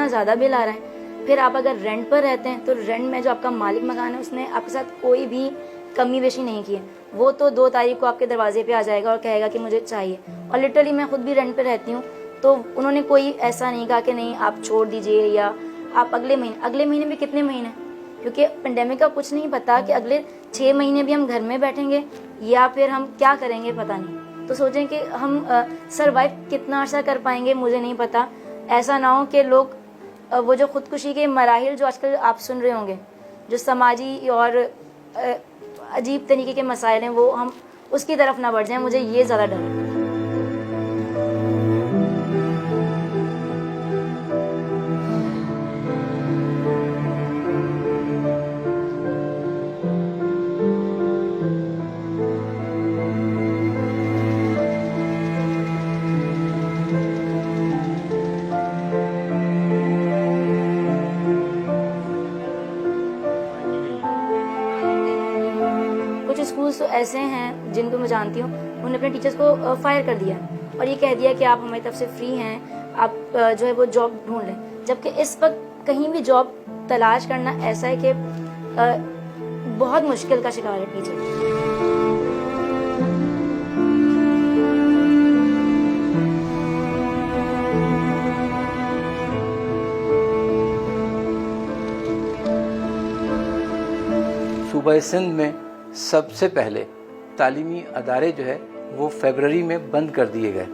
اتنا زیادہ بل آ رہا ہے. پھر آپ اگر رینٹ پر رہتے ہیں تو رینٹ میں جو آپ کا مالک مکان ہے اس نے آپ کے ساتھ کوئی بھی کمی بیشی نہیں کی ہے. وہ تو 2 تاریخ کو آپ کے دروازے پہ آ جائے گا اور کہے گا کہ مجھے چاہیے. اور لٹرلی میں خود بھی رینٹ پہ رہتی ہوں, تو انہوں نے کوئی ایسا نہیں کہا کہ نہیں آپ چھوڑ دیجئے یا آپ اگلے مہینے بھی کتنے مہینے, کیونکہ پینڈیمک کا کچھ نہیں پتا کہ اگلے 6 مہینے بھی ہم گھر میں بیٹھیں گے یا پھر ہم کیا کریں گے پتہ نہیں. تو سوچیں کہ ہم سروائیو کتنا عرصہ کر پائیں گے مجھے نہیں پتا. ایسا نہ ہو کہ لوگ وہ جو خودکشی کے مراحل جو آج کل آپ سن رہے ہوں گے, جو سماجی اور عجیب طریقے کے مسائل ہیں, وہ ہم اس کی طرف نہ بڑھ جائیں. مجھے یہ زیادہ ڈر ہے. کچھ اسکولس تو ایسے ہیں جن کو میں جانتی ہوں, انہوں نے اپنے ٹیچرس کو فائر کر دیا اور یہ کہہ دیا کہ آپ ہماری طرف سے فری ہیں, آپ جو ہے وہ جاب ڈھونڈ لیں. جبکہ اس وقت کہیں بھی جاب تلاش کرنا ایسا ہے کہ بہت مشکل کا شکار ہے ٹیچر. صوبہ سندھ میں سب سے پہلے تعلیمی ادارے جو ہے وہ فیبرری میں بند کر دیے گئے.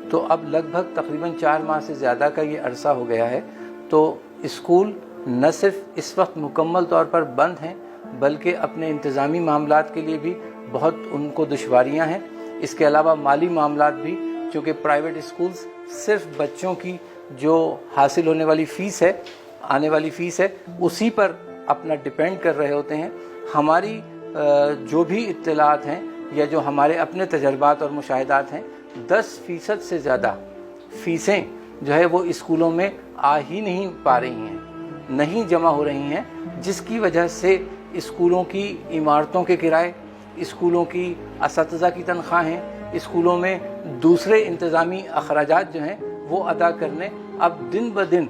تو اب لگ بھگ تقریباً 4 ماہ سے زیادہ کا یہ عرصہ ہو گیا ہے. تو اسکول نہ صرف اس وقت مکمل طور پر بند ہیں بلکہ اپنے انتظامی معاملات کے لیے بھی بہت ان کو دشواریاں ہیں. اس کے علاوہ مالی معاملات بھی, چونکہ پرائیویٹ اسکولز صرف بچوں کی جو حاصل ہونے والی فیس ہے, آنے والی فیس ہے, اسی پر اپنا ڈپینڈ کر رہے ہوتے ہیں. ہماری جو بھی اطلاعات ہیں یا جو ہمارے اپنے تجربات اور مشاہدات ہیں, 10% سے زیادہ فیسیں جو ہے وہ اسکولوں میں آ ہی نہیں پا رہی ہیں, نہیں جمع ہو رہی ہیں, جس کی وجہ سے اسکولوں کی عمارتوں کے کرائے, اسکولوں کی اساتذہ کی تنخواہیں, اسکولوں میں دوسرے انتظامی اخراجات جو ہیں وہ ادا کرنے اب دن بدن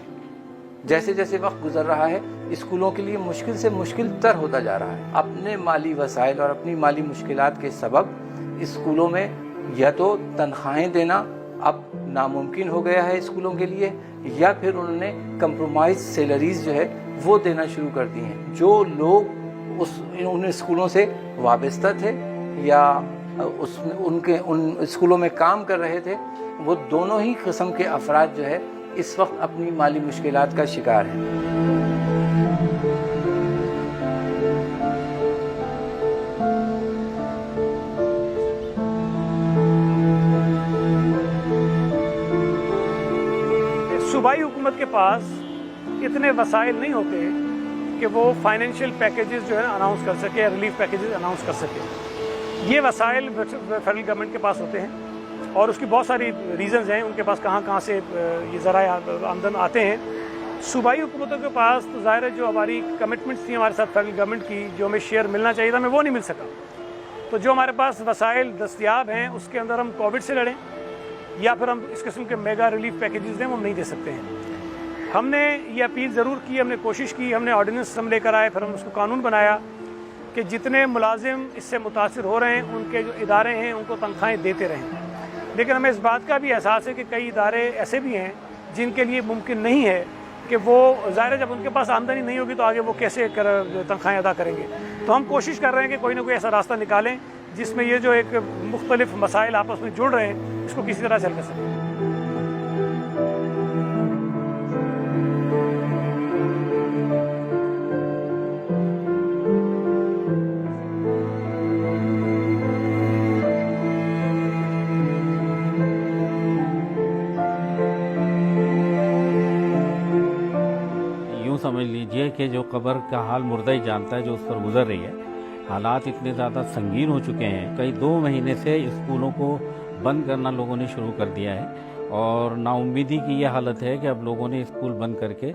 جیسے جیسے وقت گزر رہا ہے اسکولوں کے لیے مشکل سے مشکل تر ہوتا جا رہا ہے. اپنے مالی وسائل اور اپنی مالی مشکلات کے سبب اسکولوں میں یا تو تنخواہیں دینا اب ناممکن ہو گیا ہے اسکولوں کے لیے, یا پھر انہوں نے کمپرومائز سیلریز جو ہے وہ دینا شروع کر دی ہیں. جو لوگ ان اسکولوں سے وابستہ تھے یا ان اسکولوں میں کام کر رہے تھے, وہ دونوں ہی قسم کے افراد جو ہے اس وقت اپنی مالی مشکلات کا شکار ہیں. صوبائی حکومت کے پاس اتنے وسائل نہیں ہوتے کہ وہ فائنینشیل پیکیجز جو ہے اناؤنس کر سکے, ریلیف پیکیجز اناؤنس کر سکے. یہ وسائل فیڈرل گورنمنٹ کے پاس ہوتے ہیں اور اس کی بہت ساری ریزنز ہیں ان کے پاس کہاں سے یہ ذرائع آمدن آتے ہیں. صوبائی حکومتوں کے پاس تو ظاہر ہے جو ہماری کمٹمنٹس تھیں ہمارے ساتھ فیڈرل گورنمنٹ کی, جو ہمیں شیئر ملنا چاہیے تھا, ہمیں وہ نہیں مل سکا. تو جو ہمارے پاس وسائل دستیاب ہیں اس کے اندر ہم کووڈ سے لڑیں یا پھر ہم اس قسم کے میگا ریلیف پیکیجز دیں, وہ ہم نہیں دے سکتے ہیں. ہم نے یہ اپیل ضرور کی, ہم نے کوشش کی, ہم نے آرڈیننس ہم لے کر آئے, پھر ہم اس کو قانون بنایا کہ جتنے ملازم اس سے متاثر ہو رہے ہیں ان کے جو ادارے ہیں ان کو تنخواہیں دیتے رہیں. لیکن ہمیں اس بات کا بھی احساس ہے کہ کئی ادارے ایسے بھی ہیں جن کے لیے ممکن نہیں ہے کہ وہ ظاہر ہے جب ان کے پاس آمدنی نہیں ہوگی تو آگے وہ کیسے تنخواہیں ادا کریں گے. تو ہم کوشش کر رہے ہیں کہ کوئی نہ کوئی ایسا راستہ نکالیں جس میں یہ جو ایک مختلف مسائل آپس میں جڑ رہے ہیں اس کو کسی طرح حل کر سکیں. سمجھ لیجئے کہ جو قبر کا حال مردہ ہی جانتا ہے جو اس پر گزر رہی ہے. حالات اتنے زیادہ سنگین ہو چکے ہیں, کئی 2 مہینے سے اسکولوں کو بند کرنا لوگوں نے شروع کر دیا ہے اور نا امیدی کی یہ حالت ہے کہ اب لوگوں نے اسکول بند کر کے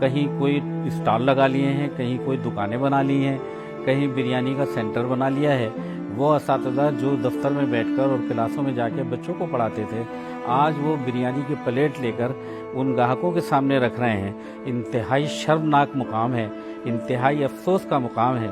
کہیں کوئی اسٹال لگا لیے ہیں, کہیں کوئی دکانیں بنا لی ہیں, کہیں بریانی کا سینٹر بنا لیا ہے, وہ اساتذہ جو دفتر میں بیٹھ کر اور کلاسوں میں جا کے بچوں کو پڑھاتے تھے، آج وہ بریانی کی پلیٹ لے کر ان گاہکوں کے سامنے رکھ رہے ہیں۔ انتہائی شرمناک مقام ہے، انتہائی افسوس کا مقام ہے۔